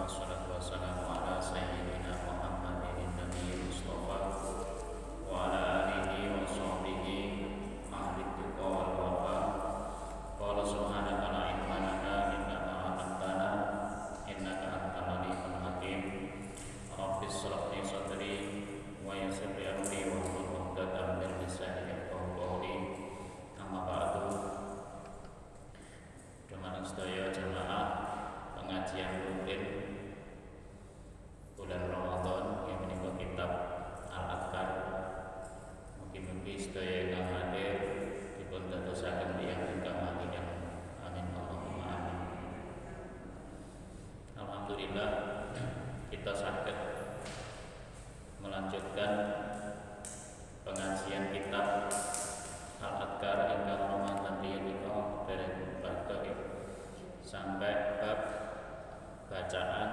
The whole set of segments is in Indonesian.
wassalatu wassalamu ala sayyidina Muhammadin nabiyil mustafa wa ala alihi wa sahbihi ahli tuqa wal wafa. Qala subhanaka la ilma lana illa ma 'allamtana innaka antal alimul hakim. Rabbi shrah li sadri wa yassir li amri wahlul 'uqdatam min lisani yafqahu qawli. Amma ba'du. Dumateng sedaya jamaah pengajian rutin bulan Ramadan yang menika kitab Al-Adhkar. Mugi-mugi sedaya ingkang hadir dipun dadosaken tiyang ingkang amin. Amin Allahumma amin. Alhamdulillah kita saged melanjutkan pengajian kitab Al-Adhkar ingkang Ramadan menika dereng bathik sampai bab bacaan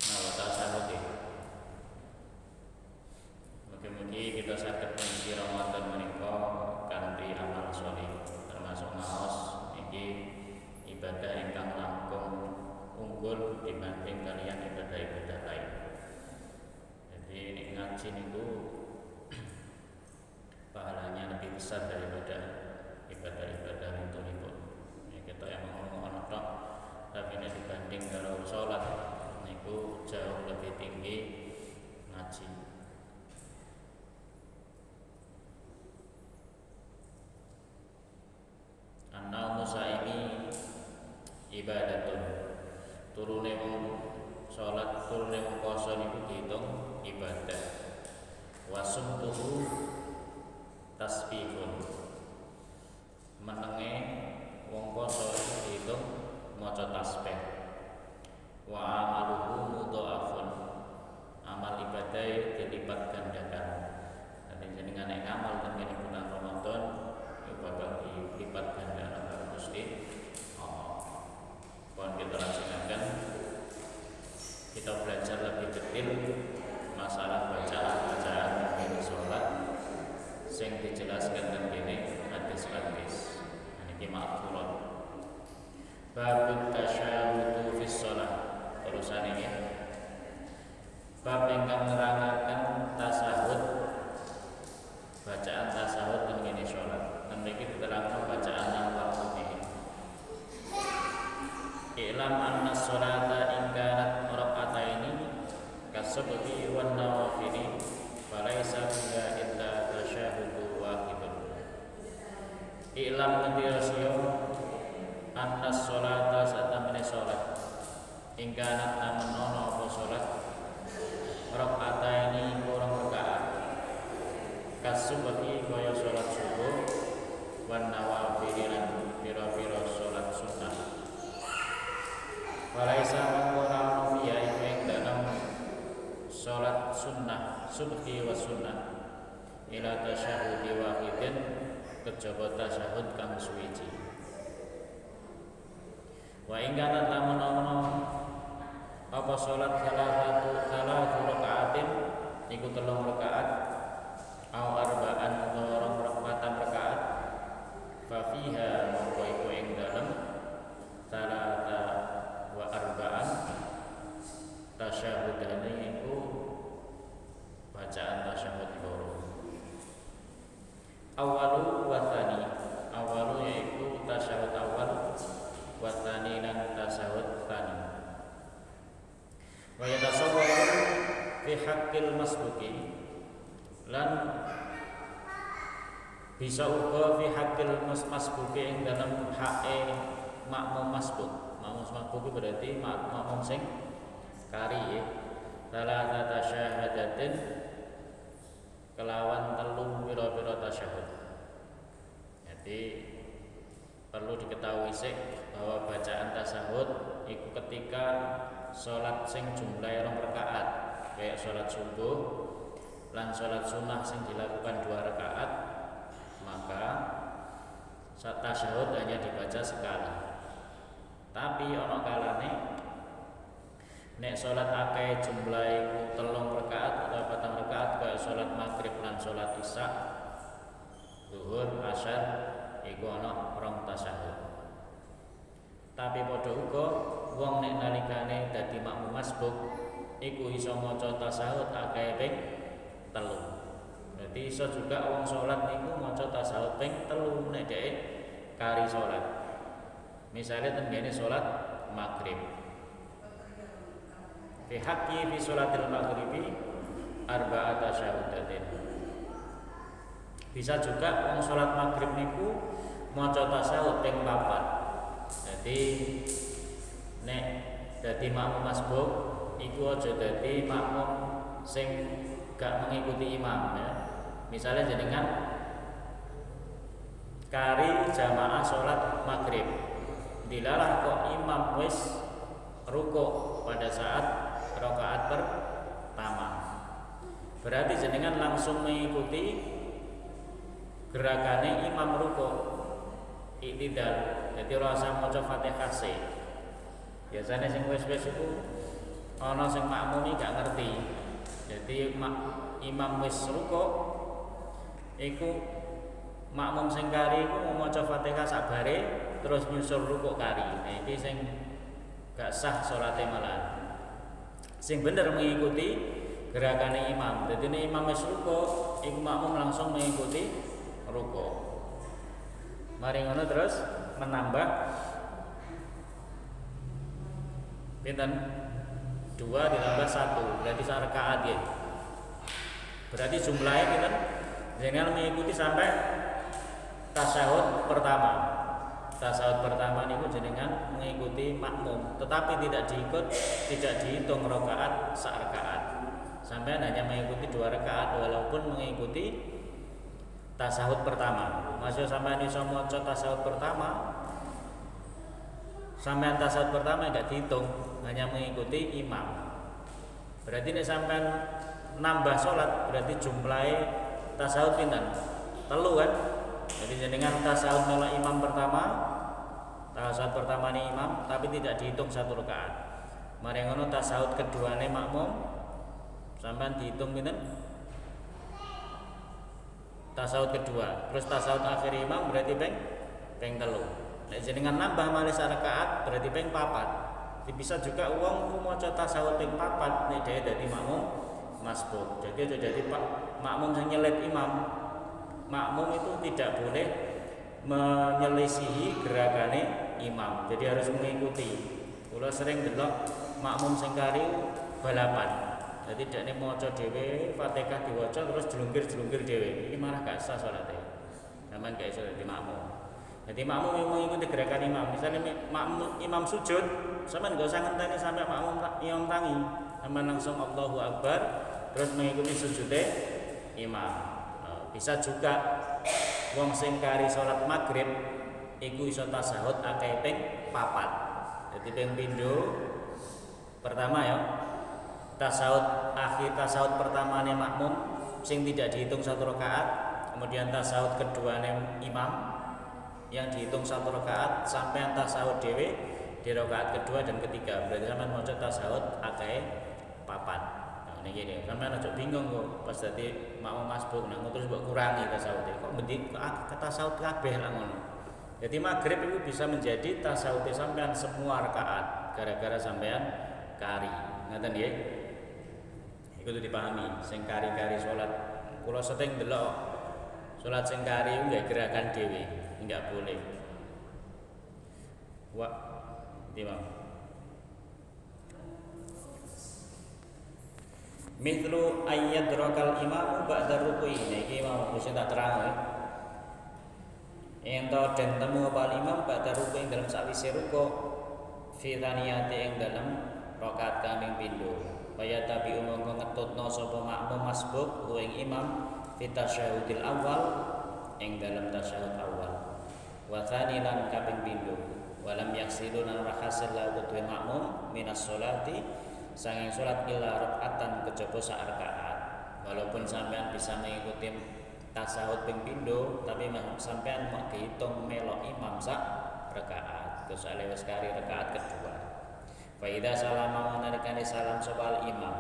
nawata tasawuf. Mugi-mugi kita saged mengisi Ramadan menika kanthi amal sholih, termasuk maos iki ibadah ingkang langkung unggul dibanding kalian ibadah-ibadah lain. Jadi ini ngaji niku pahalanya lebih besar daripada ibadah-ibadah itu. Kita yang ngomong tok, tapi ini dibanding karo sholat niku jauh lebih tinggi ngaji. An-naumu saimi ibadatun. Turune wong sholat, turune wong poso niku diitung ibadah. Wasumtuhu tasbihun. Menenge wong poso diitung maca tasbih. Wa amaluhu mudha'afun. Amal ibadah dilipat gandakan. Dan jenengan nek ngamal ten kene bulan Ramadan ya bakal dilipat gandakan karo Gusti Allah. Pun kita laksanakan, kita belajar lebih detail masalah bacaan ini sholat sing dijelaskan ten kene hadis-hadis. Niki ma'qulun. Bab tasyahud fi shalah. Terusan ini bab ingkang nerangaken tasahud, bacaan tasahud ten kene sholat. Niki diterangno bacaan nang waktu ini. I'lam anna sholata in kanat rak'ataini kasabqi wan nawafili falaisa fiha illa tasyahudu wahidun. I'lam ngerti anna sholata satamene sholat in kanat namun ono apa sholat rak'ataini kurang rakaat kasabqi kaya sholat subuh wan nawafili lan pira-pira sholat sunnah. Walaisa mengora fiya ing dalam sholat sunnah subhi wa sunnah ila tasyahudi wahidin kejaba tasyahud kang suwiji. Wa ing kana lamun ana apa sholat salatu rakaatin iku 3 rakaat au arba'an utawa 4 rakaat fa fiha mongko iku ing dalem salata wa arba'an tasyahudane iku bacaan tasyahud loro. Awalu wa tsani. Awalu yaiku tasyahud awal, wa tsani lan tasyahud tsani. Wa yatasawwaru fi haqqil masbuqi lan bisa uga fi haqqil masbuqi ing dalam hakke makmum masbuq. Makmum masbuq berarti makmum sing kari ya. Salah tasyahadatin kelawan 3 pira-pira tasyahud. Jadi perlu diketahui sih bahwa bacaan tasyahud itu ketika sholat sing jumlahe 2 rakaat, kayak sholat subuh lan sholat sunnah sing dilakukan 2 rakaat, maka tasyahud hanya dibaca sekali. Tapi ana kalane nek sholat akeh jumlahe 3 rakaat atau 4 rakaat kayak sholat maghrib lan sholat isya, zuhur, asar iku ana 2 tasyahud. Tapi padha uga wong nek nalikane dadi makmum masbuk iku iso maca tasahud akeh ping 3. Jadi iso juga wong salat niku maca tasahud ping 3 nek dhek kari salat. Misale tenggene salat maghrib. Fi haqqi fi sholatil maghribi arba'ata syahadatin. Bisa juga wong salat maghrib niku maca tasahud ping 4. Jadi nek dadi makmum masbuk iku aja dadi makmum sing gak mengikuti imam ya. Misalnya jenengan kari jamaah sholat maghrib, dilarang kok imam wis rukuk pada saat rakaat pertama. Berarti jenengan langsung mengikuti gerakannya imam rukuk iktidal. Jadi ora usah maca Fatihah sih. Biasanya sing wis-wis iku ana sing makmum iki gak ngerti. Jadi imam wis rukuk iku makmum sing kari iku mau maca Fatihah sabare terus nyusul rukuk kari. Nah iki sing gak sah salate malah. Sing bener mengikuti gerakannya imam. Jadi nek imam wis rukuk iku makmum langsung mengikuti rukuk. Mari ngono terus menambah pinten 2 ditambah 1 berarti sak rakaat ya. Berarti jumlahnya pinten? Jangan mengikuti sampai tasyahud pertama. Tasyahud pertama niku jenengan mengikuti makmum, tetapi tidak dihitung rakaat sak rakaat. Sampai hanya mengikuti 2 rakaat walaupun mengikuti tasyahud pertama. Masih sampai iso maca tasyahud pertama. Sampai tasyahud pertama enggak dihitung, hanya mengikuti imam. Berarti nek sampean nambah salat berarti jumlahnya tasawuf pinten? 3 kan? Jadi jenengan tasawuf melok imam pertama, tasawuf pertama nih imam, tapi tidak dihitung 1 rakaat. Mari ngono tasawuf keduane makmum, sampean dihitung pinten? Tasawuf kedua, terus tasawuf akhir imam berarti ping 3. Nek jenengan nambah malih 1 rakaat berarti ping 4. Jadi bisa juga wong maca tasawuf ping 4 nek dhewe dadi makmum masbuk. Jadi aja dadi makmum sing nyelit imam. Makmum itu tidak boleh menyelisihi gerakane imam. Jadi harus mengikuti. Kula sering delok makmum sing kari balapan. Jadi dekne maca dhewe, Fatihah diwaca terus jelungkir-jelungkir dhewe. Iki malah gak sah salate. Sampeyan gak iso dadi makmum. Jadi makmum yang mengikuti gerakan imam. Misalnya makmum imam sujud, sampeyan gak usah ngenteni sampai makmum imam tangi. Sampeyan langsung Allahu Akbar terus mengikuti sujudnya imam. Bisa juga wong sing kari salat maghrib iku iso tasahud akeh ping 4. Jadi ping pindho pertama ya. Tasahud akhir tasahud pertamane makmum sing tidak dihitung 1 rakaat, kemudian tasahud keduane imam yang dihitung 1 rakaat sampai tasahud dhewe di rakaat kedua dan ketiga. Berarti sampean maca tasahud akeh 4. Niki nih, sampeyan aja bingung kok pas dadi makmum masbuk nang terus mbok kurangi tasawute. Kok mending tasawuf kabeh lah ngono. Jadi maghrib itu bisa menjadi tasawuf sampean semua rakaat gara-gara sampean kari. Ngoten nggih. Iku kudu dipahami, sing kari-kari salat kula sering delok salat sing kari nggih gerakan dhewe, enggak boleh. Wa dimam mithlu ayyadrakal imamu ba'da ruku'i. Niki mau mesti tak terang ya. Ento den temu apa imam ba'da ruku'i dalam sawise ruku' fi thaniyati ing dalam rakaat kaping pindho. Kaya tapi umangka ngetutno sapa makmum masbuk ing imam fi tasyahudil awal ing dalam tasyahud awal. Wa thanilan kaping pindho. Walam yaksilu lan rahasil la kudu makmum minas sholati sanging sholat ila rakaatan kejaba sak rakaat. Walaupun sampean bisa mengikuti tasawuf ping pindho, tapi sampean mau dihitung melok imam sak rakaat. Terus wis kari rakaat kedua. Fa idza salama menalikane salam sapa imam,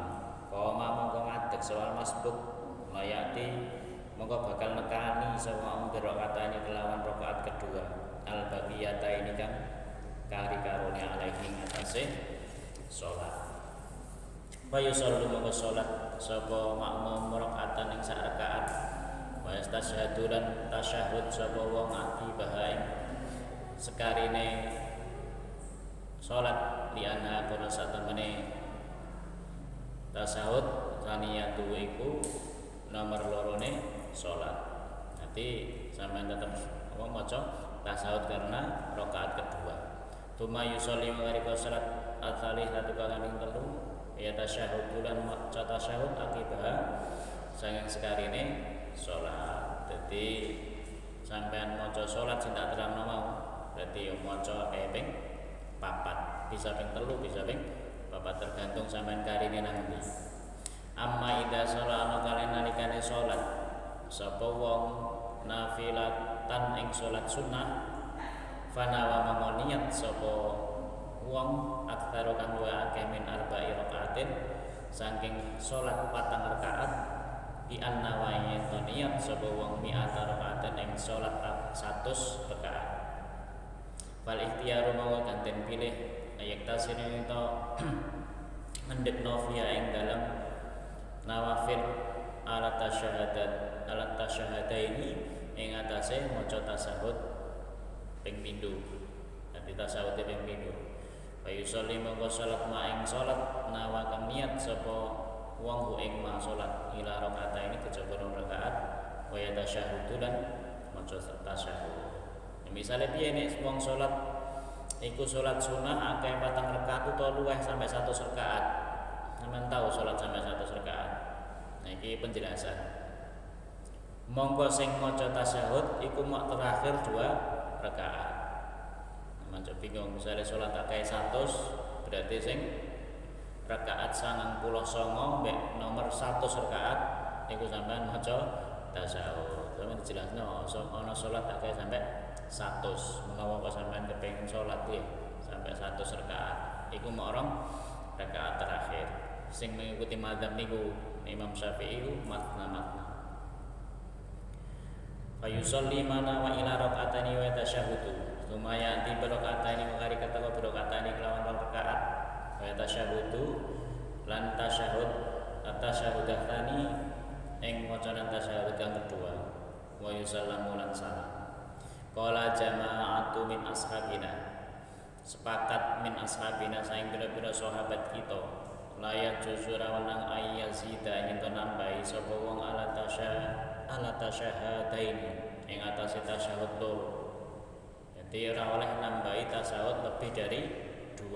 qoma mongko ngadeg soal masbuk layati mongko bakal nekani sapa rakaatane kelawan rakaat kedua. Al baqiyata ini kan kari karone alaihi ngatasé salat. Wa yusallu mongko salat sapa makmum rakaatan ing sak rakaat. Wa yastasyhadu lan tasyahud sapa wong akibaha ing sekarine salat liana kono satemene tasahud saniyatu iku nomor lorone salat. Nanti sampean tetep maca tasahud karena rakaat kedua. Tuma yusolli mengariko salat al-thalith satu kali telu ya tasyahud lan maca tasyahud akibah saking sekarine salat. Dadi sampean maca salat sing tak terangno mau berarti yo maca ping 4 bisa ping 3 bisa ping 4 tergantung sampean karine nang ndi. Amma ida sholat ana kalian nalikane sholat sapa wong nafilatan ing sholat sunnah fanawa mangoniat sapa wong aktsaro kang luwih akeh min arba'i rakaatin saking sholat 4 rakaat bi annawa niat sapa wong mi'ata rakaatin ing sholat 100 rakaat. Fal ikhtiyaru mau ganten pilih ayat tasine to ngendhekno fiya ing dalam nawafil alat tasyahadaini ing atase maca tasahud ping pindho. Dadi tasahud ping pindho. Fa yusolli mongko salat ma ing salat nawa kang niat sapa wong ing ma salat ila rakaat ini kejaba rakaat wa ya tasyahudu dan maca tasyahud. Misale piye nek wong salat iku salat sunah akeh 4 rakaat utawa luwih sampai 100 rakaat. Sampeyan tahu salat sampai 100 rakaat. Nah iki penjelasan. Monggo sing maca tasyahud iku mak terakhir 2 rakaat. Manca bingung misale salat akeh 100 berarti sing rakaat 99 mbek nomor 100 rakaat iku sampean maca tasyahud. Sampeyan dijelasno ana salat akeh sampai 100 menawa kok sampean kepengin salat ya sampai 100 rakaat iku mak rong rakaat terakhir. Sing mengikuti mazhab niku Imam Syafi'i matna. Fa yusolli mana wa ila rakaatani wa tasyahudu. Lumaya di rakaatani mengari kata rakaatani kelawan rakaat wa tasyahudu lan tasyahud at-tasyahudatani ing wacanan tasyahud kang kedua wa yusallamu lan salam. Qala jama'atu min ashabina. Sepakat min ashabina saing pira-pira sahabat kita. Layak jujur awanang ayyazida ing to nambahi sapa wong ala tasyahadaini ing atase tasyahud loro. Jadi ora oleh nambahi tasyahud lebih dari 2.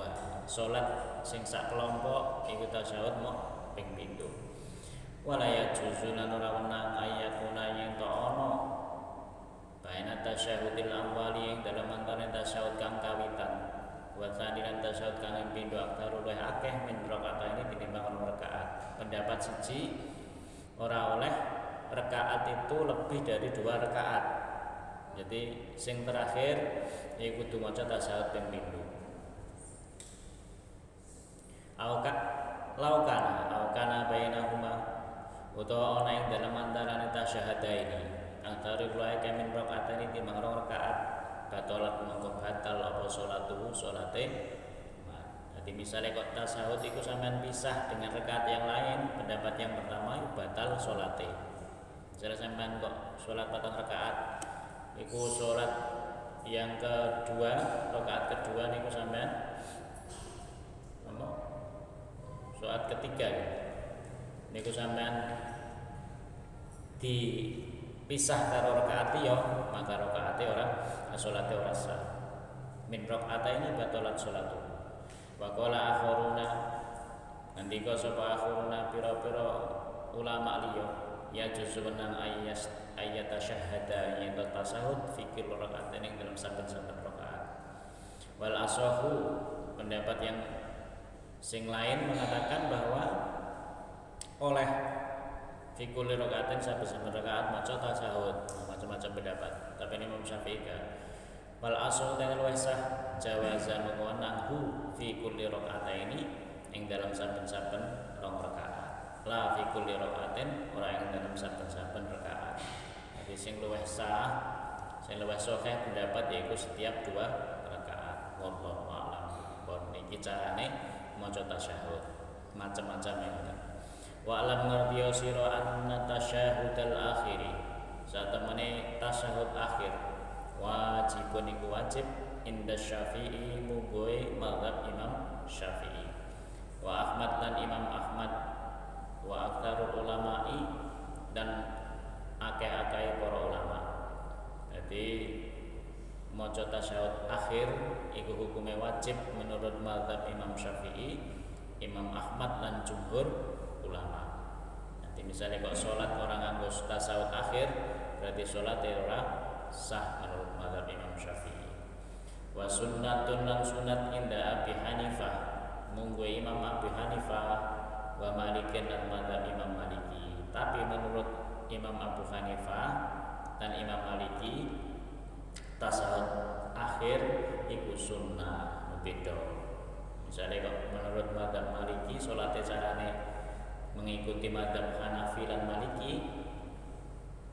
Salat sing sak kelompok iku tasyahud mok ping 7. Walaya jujur lan ora wenang ayakuna ing to ana baina tasyahudil awwali ing dalam antane tasyahud kang kawitan. Wa tsanilan tasyahud kang pindho aktaru luwih akeh min rakaat ini tinimbang rakaat. Pendapat siji ora oleh rakaat itu lebih dari 2 rakaat. Jadi sing terakhir iku kudu maca tasyahud ping pindho. Aukana bainahuma utawa ana ing dalem antarané tasyahadaini aktaru luwih akeh min rakaat ini tinimbang rakaat. Batalat mongko batal apa salate. Jadi misalnya kok tasawuf itu sampean pisah dengan rakaat yang lain, pendapat yang pertama itu batal salate. Misalnya sampean kok salat 4 rakaat, iku salat yang kedua, rakaat kedua niku sampean salat ketiga gitu. Niku sampean dipisah karo rakaat yo, maka rakaate ora salate ora sah. Min rakaat ini batalat salatu. Wa qala akharuna nandika sapa akharuna pira-pira ulama liya ya juzu menang ayat tasyahada yen tasahud fikir rakaat ning dalam saben-saben rakaat. Wal asahu pendapat yang sing lain mengatakan bahwa oleh fikul rakaatin saben-saben rakaat maca tasahud. Macam-macam pendapat. Tapi ini Imam Syafi'i kan. Wal asal dengan wasah jawaza mengonanghu fi kulli rakaataini ing dalam saben-saben rong rakaat. La fi kulli rakaatin ora ing dalam saben-saben rakaat. Jadi sing luwih sah, sing luwih sahih pendapat yaiku setiap 2 rakaat. wallahu a'lam. Pun iki carane maca tasyahud macam-macam ya. Wa alam ngerti sira anna tasyahudal akhiri satemene tasyahud akhir wajibun iku wajib inda Syafi'i mugoe mazhab Imam Syafi'i wa Ahmad dan Imam Ahmad wa aktsarul ulama'i dan akeh-akeh para ulama. Jadi maca tasyahud akhir iku hukume wajib menurut mazhab Imam Syafi'i, Imam Ahmad dan jumhur ulama. Nanti misalnya kok sholat orang nganggo tasyahud akhir berarti sholat ora sah menurut mazhab Imam Syafi'i. Wa sunnatun lan sunat inda Abi Hanifah munggu Imam Abi Hanifah wa Malikin dan mazhab Imam Maliki. Tapi menurut Imam Abu Hanifah dan Imam Maliki tasyahud akhir iku sunnah beda. Misalnya kok menurut mazhab Maliki salatnya carane mengikuti mazhab Hanafi lan Maliki,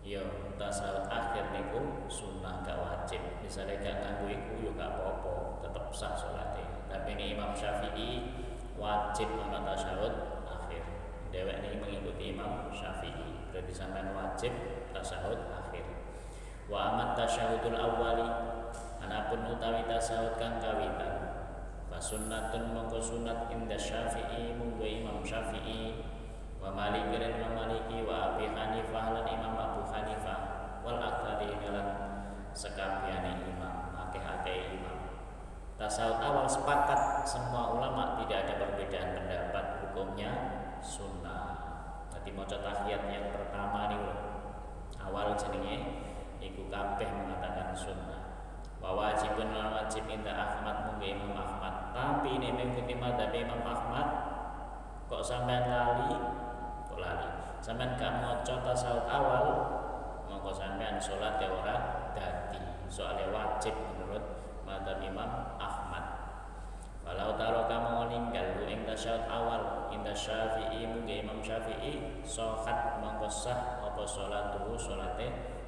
ya tasyahud akhir niku sunnah gak wajib. Misalnya gak nganggo iku ya gak apa-apa, tetep sah salatnya. Tapi ini Imam Syafi'i wajib ana tasyahud akhir. Dhewek niki mengikuti Imam Syafi'i, berarti sampean wajib tasyahud akhir. Wa amat tasyahudul awwali anapun utawi tasyahud kang kawitan fa sunnatun mongko sunat inda Syafi'i munggo Imam Syafi'i wa Malik dan Imam Maliki wa Abi Hanifah lan Imam Abu Hanifah wal aktsari lan sekabehane imam akeh-akeh imam. Tasyahud awal sepakat semua ulama tidak ada perbedaan pendapat hukumnya sunnah. Jadi maca tahiyat yang pertama niku awal jenenge iku kabeh mengatakan sunnah. Wa wajibun lan wajib inda Ahmad munggo Imam Ahmad. Tapi ini mengikuti mazhab Imam Ahmad kok sampean lali, kok lali. Sampean gak maca tasyahud awal, monggo sampean salat ya ora dadi. Soalnya wajib menurut mazhab Imam Ahmad. Walau taro kamu meninggal ing tasyahud awal inda Syafi'i munggo Imam Syafi'i sohat monggo sah apa salatuhu salate.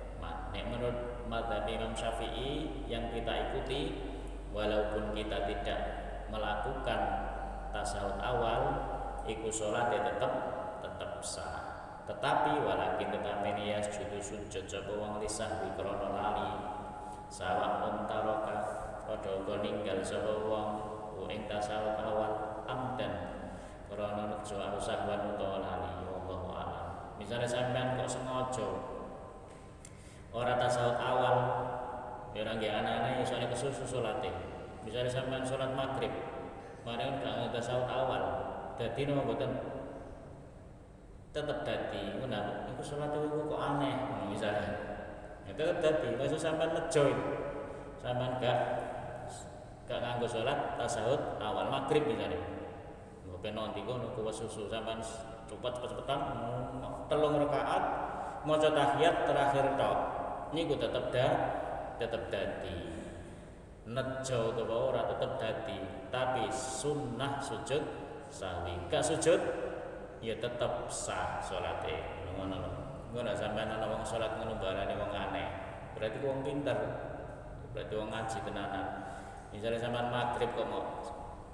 Nek menurut mazhab Imam Syafi'i yang kita ikuti, walaupun kita tidak melakukan tasyahud awal, iku salatnya tetap sah. Tetapi walakin tetapi ya sujud sapa wong lisah wi krana lali. Sawa untaraka padha uga ninggal sapa wong ing tasyahud awal amdan krana nejo sahwan utawa lali. Wallahu a'lam. Misale sampean kok sengaja ora tasyahud awal, ya ora nggih anane isone kesusu salate. Misale sampean salat maghrib, mari gak tasyahud awal, dadi napa mboten? Tetep dadi. Ngono iku salate kok aneh, misale. Ya tetep dadi, wis sampean nejo itu. Sampean gak nganggo salat tasyahud awal maghrib misale. Mbok ben nanti kono ku susu sampean cepet-cepetan 3 rakaat maca tahiyat terakhir tok. Niku tetep dadi. Nejo utawa ora tetep dadi, tapi sunnah sujud sahwi. Gak sujud ya tetep sah salate. Ngono lho. Ngono sampeyan ana wong salat ngono barane wong aneh. Berarti wong pinter. Berarti wong ngaji tenanan. Misalnya sampean maghrib kok mau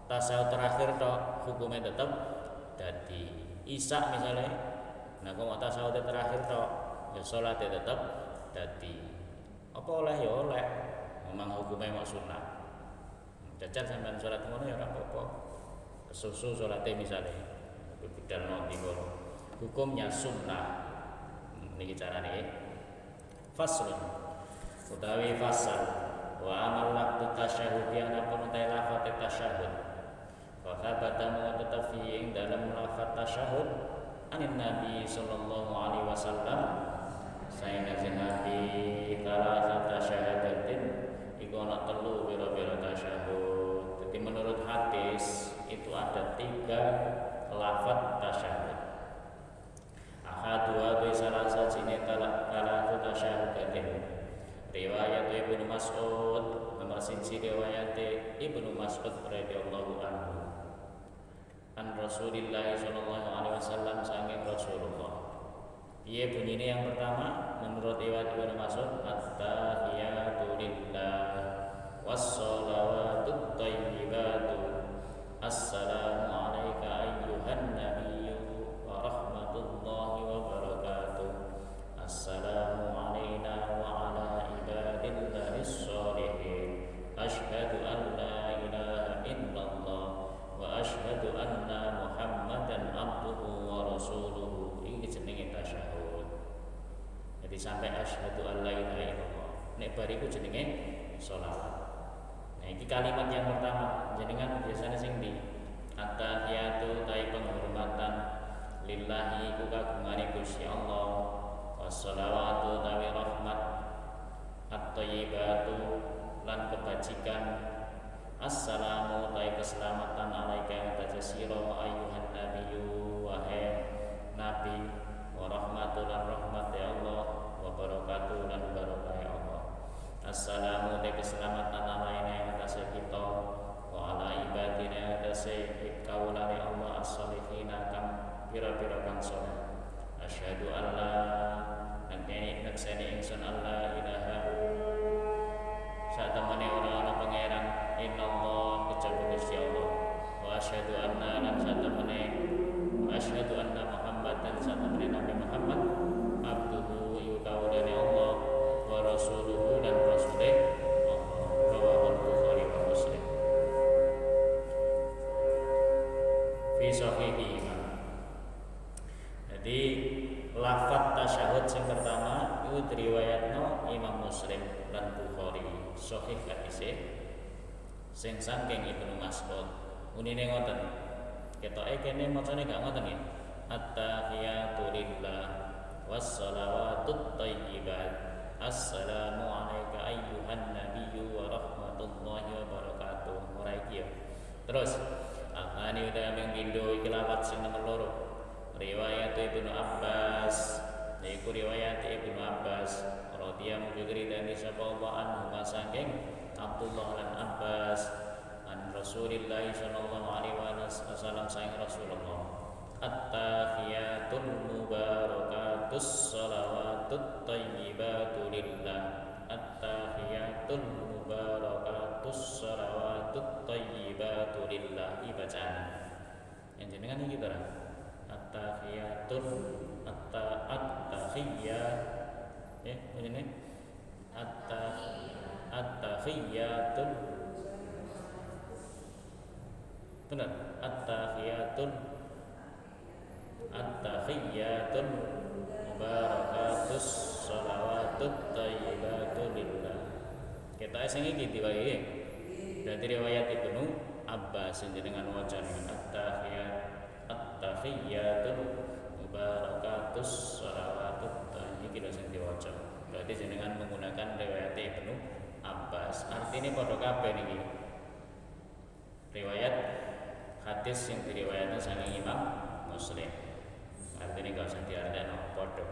tasyahud terakhir tok, hukumnya tetep dadi. Isya misalnya, nah kok mau tasyahud terakhir tok, ya salatnya tetep dadi. Apa oleh ya oleh, memang hukumnya mau sunnah. Jajal sampean salat ngono ya ora apa-apa. Kesusu salatnya misalnya, bidal nanti kono. Hukumnya sunnah. Niki carane. Faslun utawi fasal wa amal lafdz tasyahud ana pun ta lafaz tasyahud. Fa thabata tetap fi dalam lafaz tasyahud anin Nabi sallallahu alaihi wasallam sayyidat Nabi kala tasyahadatin iku ana 3 biro-biro tasyahud. Jadi menurut hadis itu ada 3 lafaz tasyahud. Ahadua bi salah sajine kala tasyahudatin. Riwayat Ibnu Mas'ud nomor siji riwayat Ibnu Mas'ud radhiyallahu anhu. An Rasulillah sallallahu alaihi wasallam sange Rasulullah. Piye bunyine yang pertama menurut riwayat Ibnu Mas'ud at-tahiyatu lillah was-shalawatut asyhadu an la ilaha illallah. Nek bariku jenenge sholawat. Nah iki kalimat yang pertama jenengan biasanya sing di at-tahiyatu tai penghormatan lillahi ku kagungane Gusti Allah, wassalawatu tawi rahmat, at-thayyibatu lan kebajikan, assalamu tai keselamatan alaika yang tajasira ayuhan nabiyyu wahai nabi, wa rahmatu lan rahmat ya Allah, wa barakatuh lan barakah ya Allah. Assalamu tai keselamatan alaina yang atas kita, wa ala ibadina yang atas kaulane Allah as-salihina kang pira-pira kang saleh. Asyhadu an la naksani ingsun alla ilaha satamane ora ana pangeran illallah kecuali Gusti Allah. Wa asyhadu anna lan satamane wa asyhadu anna Muhammadan satamane Nabi Muhammad abduhu iku kaulane Allah wa rasuluhu dan rasulé Allah. Rawahul Bukhari wa Muslim. Fi sahihihima. Jadi lafaz tasyahud sing pertama itu diriwayatno Imam Muslim lan Bukhari. Sahih hadise sing saking Ibnu Mas'ud. Unine ngoten. Ketoke kene macane gak ngoten ya. At-tahiyatu lillah was-salawatut thayyibat. Assalamu alayka ayyuhan nabiyyu wa rahmatullahi wa barakatuh. Ora iki ya. Terus Akhani udah mengbindo iki lafaz sing nomor 2. Riwayat Ibnu Abbas, yaitu riwayat Ibnu Abbas radhiyallahu anhu dan disapa anhu saking Abdullah lan Abbas an Rasulillah sallallahu alaihi wasallam saing Rasulullah. At-tahiyatul mubarakatus salawatut thayyibatu lillah. At-tahiyatul mubarakatus salawatut thayyibatu lillah. Bacaan yang jenengan iki to. At-tahiyatul at-tahiyyat ya ini at-tahiyyatul benar at-tahiyyatul mubarakatus shalawatut thayyibatu lillah. Kita sing iki diwae berarti riwayat Ibnu Abbas dengan wajan at-tahiyyatul mubarakatus shalawatut thayyibatu sing diwaca. Berarti jenengan menggunakan riwayat Ibnu Abbas. Artinya padha kabeh niki. Riwayat hadis yang diriwayatkan saking Imam Muslim. Artinya gak usah diarani padha.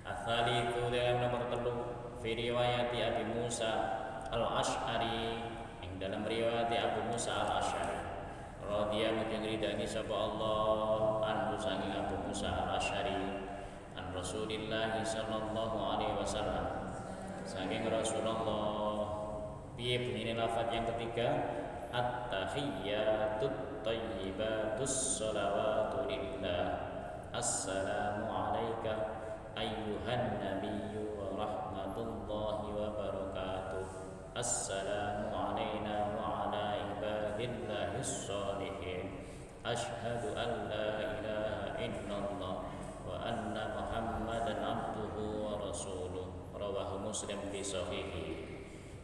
Ats-tsalitsu yang nomor 3 fi riwayat Abi Musa Al-Asy'ari yang dalam riwayat Abu Musa Al-Asy'ari radhiyallahu anhu ridani sapa Allah anhu saking Abu Musa Al-Asy'ari an Rasulillah sallallahu alaihi wasallam saking Rasulullah. Piye bunyi lafaz yang ketiga? At-tahiyyatut thayyibatus shalawatu lillah. Assalamu alayka ayyuhan nabiyyu wa rahmatullahi wa barakatuh. Assalamu alayna wa ala ibadillahis shalihin. Asyhadu an la ilaha illallah wa anna Muhammadan abduhu wa rasuluh. Rawahu Muslim fi sahihi.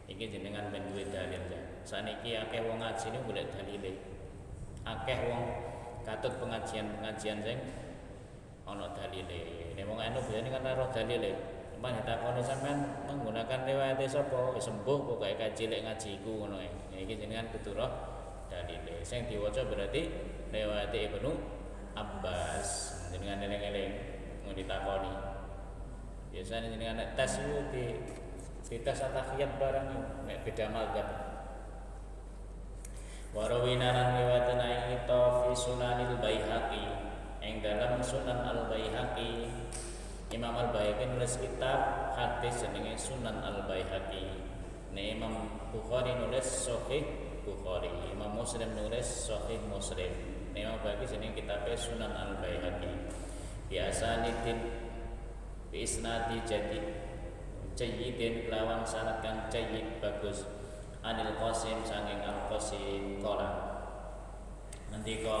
Iki jenengan ben duwe dalil ya. Saniki akeh wong ngaji niku golek dalile. Akeh wong katut pengajian-pengajian sing ana dalile. Nek wong anu biyen kan ora dalile. Cuman ditakoni sampean menggunakan riwayat sapa? Wis sembuh pokoke kaji lek ngaji iku ngono ae. Iki jenengan kudu roh dalile. Sing diwaca berarti riwayat Ibnu Abbas. Jenengan eling-eling mau ditakoni. Biasanya jenengan nek tes iku di tes at-tahiyat barang nek beda mazhab. Warawina lan riwayatan itu fi Sunanil Baihaqi yang dalam Sunan Al-Baihaqi. Imam Al-Baihaqi nulis kitab hadis jenenge Sunan Al-Baihaqi. Imam Bukhari nulis Sahih Bukhari, Imam Muslim nulis Sahih Muslim. Imam Al-Baihaqi jenenge kitabnya Sunan Al-Baihaqi. Biasa nidin bi isnadi jadi jayyidin lawan sanad kang jayyid bagus. Anil Qasim sanging Al-Qasim qala ngendika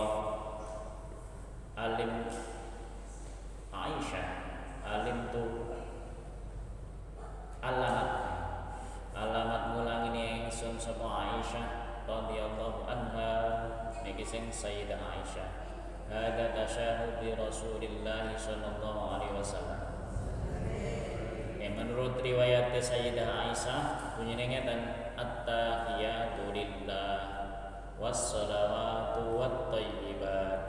alim Aisyah alim tu alamat alamat mulang ini ingsun sapa Aisyah radhiyallahu anha niki sing Sayyidah Aisyah hada tasyahud bi Rasulillah sallallahu alaihi wasallam. Menurut riwayat Sayyidah Aisyah bunyinya ngeten at-tahiyatu lillah was-salawatu wat-thayyibat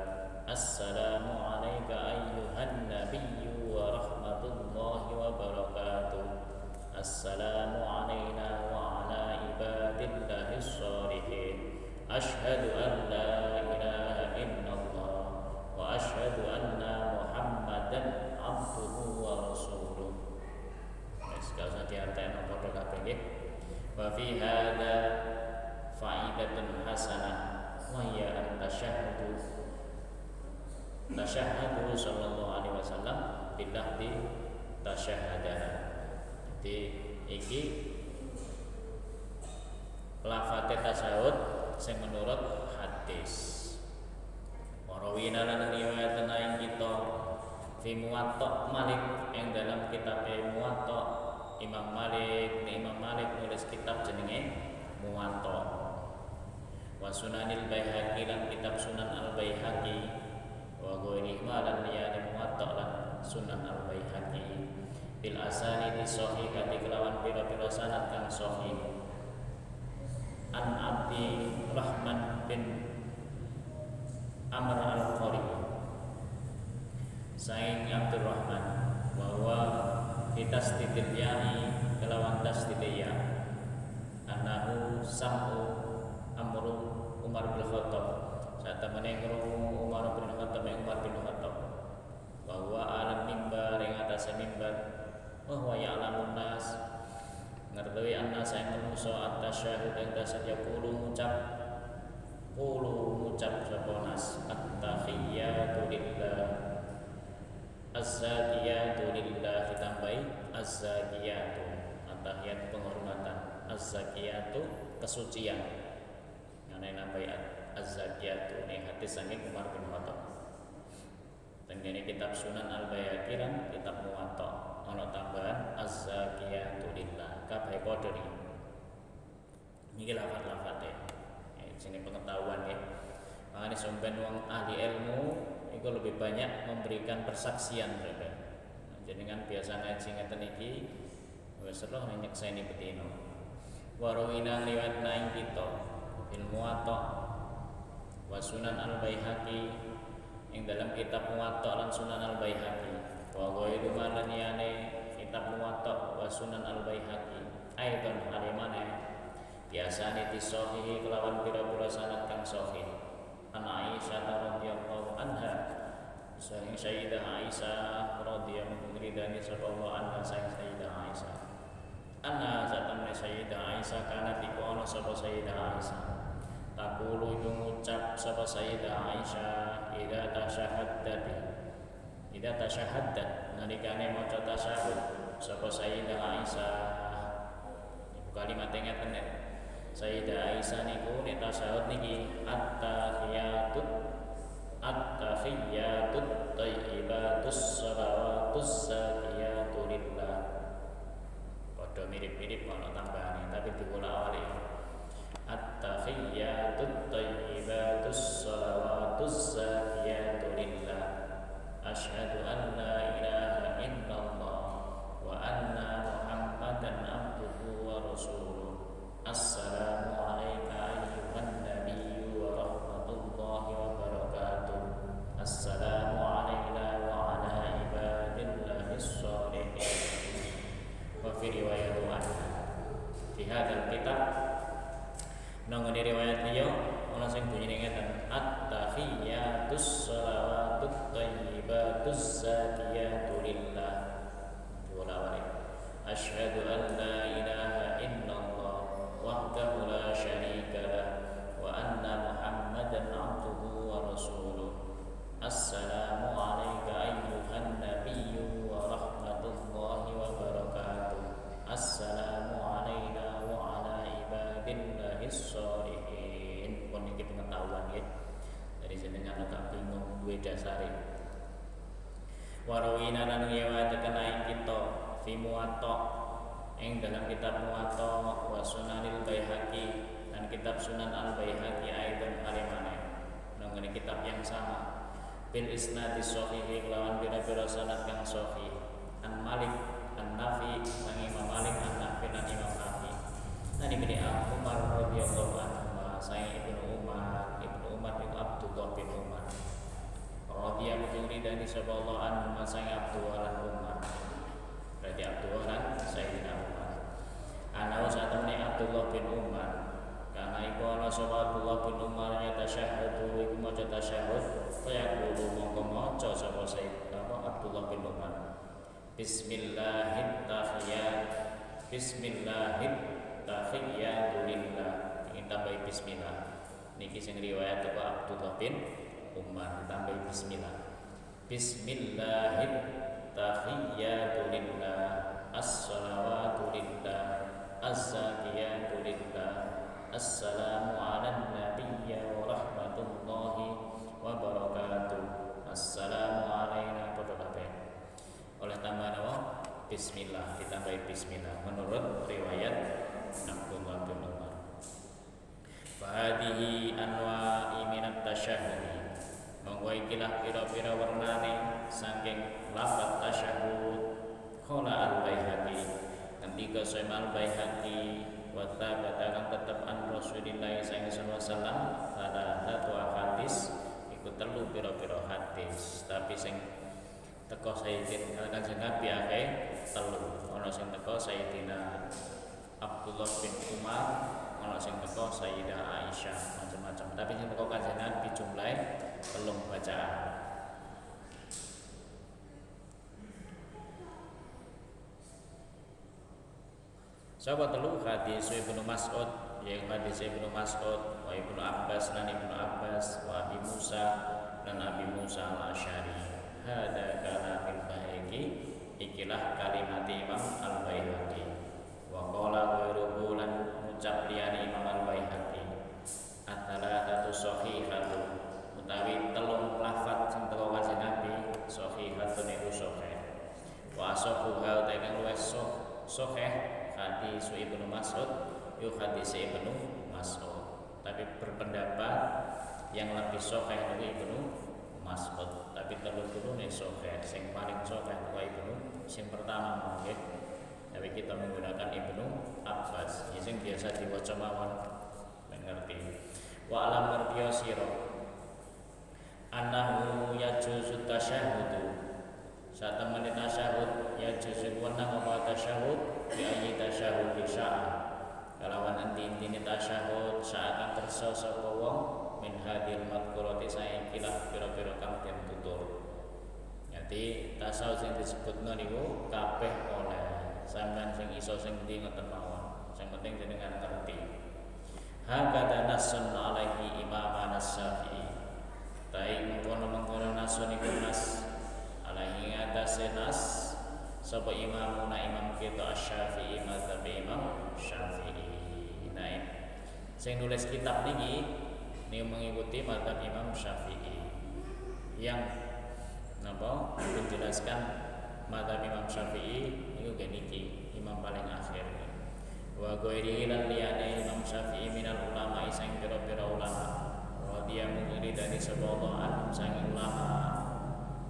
assalamu alayka ayyuhan nabiyyu wa rahmatullahi wa barakatuh assalamu alayna wa ala ibadillahis sholihin asyhadu an la ilaha illallah wa asyhadu anna muhammadan abduhu wa rasuluh. Gak usah diartain apa kabeh nggih. Wa fi hadza fa'idatun hasanah wa hiya at-tasyahhud sallallahu alaihi wasallam billah di tasyahhadah. Jadi iki lafate tasyahud sing menurut hadis. Warawina lan riwayat ing kita fi Muwatta Malik yang dalam kitab Muwatta Imam Malik nulis kitab jenenge Muwatta. Wa Sunanil Baihaqi lan kitab Sunan Al Baihaqi wa ghairihi lan liyane Muwatta lan Sunan Al Baihaqi bil asanidi sahihati kelawan pira-pira sanad kang sahih. An Abdi Rahman bin Amr Al-Qari Saing Abdurrahman bahwa kita stitil ya'i kelawan tasdidil ya anahu sam'u amru Umar bin Khattab saat temene krungu Umar bin Khattab bahwa alam mimbar yang atas mimbar bahwa ya'lamun nas ngerti annas yang manusa at-tasyahud yang tasya kulo ngucap sapa nas at-tahiyyatu lillah az-zakiyatu lillah ditambahi az-zakiyatu at-tahiyat penghormatan az-zakiyatu kesucian ngene nambahi az-zakiyatu ning hadis saking Umar bin Khattab. Tengene kitab Sunan Al-Baihaqi lan kitab Muwatta ana tambahan az-zakiyatu lillah kabeh padha niki lafaz-lafate sini pengetahuan ya. Makanya sampeyan wong ahli ilmu itu lebih banyak memberikan persaksian saudara. Jadi kan biasa ngaji ngeten iki wis ora nyekseni betino. Warawina liwat naing kita bil Muwatta wa Sunan Al-Baihaqi ing dalam kitab Muwatta lan Sunan Al-Baihaqi wa ghairu maniyane kitab Muwatta wa Sunan Al-Baihaqi aidan alimane biasane disahih kelawan pira-pira sanad kang sahih. An Aisyah radhiyallahu anha sahih Sayyidah Aisyah radhiyallahu anha sallallahu anha Sayyidah Aisyah anna zatamna Sayyidah Aisyah kana dikono sapa Sayyidah Aisyah takulu iku ngucap sapa Sayyidah Aisyah idza tasyahhadat nalikane maca tasyahud sapa Sayyidah Aisyah iku kalimat ngeten Sayyidah Aisyah niku nek tasyahud niki at-tahiyyatut thayyibatus shalawatuz zakiyatu lillah. Padha mirip-mirip ana tambahane tapi diulang-ulang. At-tahiyyatut thayyibatus shalawatuz zakiyatu lillah. Asyhadu an la ilaha illallah wa anna Muhammadan abduhu wa rasuluh. Assalamu alayka ayyuhan nabiyyu wa rahmatullahi wa barakatuh. Assalamu alayna wa ala ibadillahis sholihin. Wa fi riwayat fi hadzal kitab nang riwayat liya ana sing bunyine ngeten at-tahiyyatus shalawatut thayyibatuz zakiyatu lillah. Diulang-ulang. Asyhadu an la ilaha illallah wahdahu la syarika lah wa anna Muhammadan abduhu wa rasuluh. Assalamu alayka ayyuhan nabiyyu wa rahmatullahi wa barakatuh. Assalamu alayna wa ala ibadillahis sholihin. Pun iki pengetahuan ya. Dari jenengan agak bingung duwe dasare. Warawina lan riwayat kenaik kita fi Muwatta ing dalam kitab Muwatta wa Sunanil Baihaqi dan kitab Sunan Al Baihaqi aidan kalimane nang kitab yang sama bil isnadis sahih lawan pira-pira sanad kang sahih an Malik an Nafi sang Imam Malik an Nafi lan Imam Nafi lan Ibnu Umar radhiyallahu anhu saya Ibnu Umar bin Abdullah bin Umar radhiyallahu ridani sallallahu anhu saya Abdullah lan Umar berarti Abdullah lan Sayyidina Umar ana satamne Abdullah bin Umar karena iku ana sapa Abdullah bin Umar ya tasyahhadu iku maca tasyahhud kaya kudu mongko maca sapa Abdullah bin Umar Bismillahirrahmanirrahim ingin tambahi bismillah niki sing riwayat teko Abdullah bin Umar tambahi Bismillahirrahmanirrahim as-salawatu lillah az-zakiyatu lillah assalamu ala nabiyya wa rahmatullahi wa barakatuh assalamu alaina oleh tambahan apa? Bismillah ditambahi bismillah menurut riwayat Abdullah bin Umar. Fahadihi anwa'i minat tasyahudi monggo ikilah pira-pira warnane saking lafaz tasyahud qala al-Baihaqi ketika Imam al-Baihaqi wa tsabata kang tetep an Rasulillah sallallahu alaihi wasallam satu hadis iku telu pira-pira hadis tapi sing teko Sayyidina Kanjeng Nabi akeh telu ana sing teko Sayyidina Abdullah bin Umar ana sing teko Sayyidah Aisyah macam-macam tapi sing teko Kanjeng Nabi jumlahe telung bacaan. Sahabat telu hadis Ibnu Mas'ud yaitu hadis Ibnu Mas'ud wa Ibnu Abbas dan Ibnu Abbas wa Abi Musa dan Abi Musa al-Asy'ari. Hada kalamil Baihaqi ikilah kalimat Imam al-Baihaqi wa qala ghairuhu lan ucap liyane Imam al-Baihaqi at-thalathatu shahihatun utawi telung lafaz sing teko Kanjeng Nabi shahihatun iku sahih wa asahuha utawi luwes sahih hadis Ibnu Mas'ud yuk hadis Ibnu Mas'ud tapi berpendapat yang lebih sahih itu Ibnu Mas'ud tapi telur-telur nih sahih sing paling sahih itu Ibnu sing pertama mungkin tapi kita menggunakan Ibnu Abbas sing biasa diwaca mawon mengerti wa alam ngerti sira annahu yajuzu tasyahhudu saat temen tasyahud yajuzu wenang apa tasyahud bi ayyi tasyahud sya'a kalawan inti-intine tasyahud saat kang kersa sapa wong min hadil madkurati saiki-lah pira-pira kang den tutur. Jadi tasawuf sing disebutno niku kabeh oleh sampean sing iso sing ndi ngoten mawon. Sing penting jenengan ngerti. Hakata nasun alaihi Imam As-Syafi'i. Tai mengkono-mengkono nasun iku nas alaihi atase nas sapa imamuna imam kita Asy-Syafi'i mazhab Imam Syafi'i. Nah, sing nulis kitab niki ini mengikuti mazhab Imam Syafi'i yang menjelaskan mazhab Imam Syafi'i itu geniki imam paling akhir wa ghairihi lan liyane Imam Syafi'i minal ulama sing pira-pira ulama wa dia mengiri dari sebuah anum sang ulama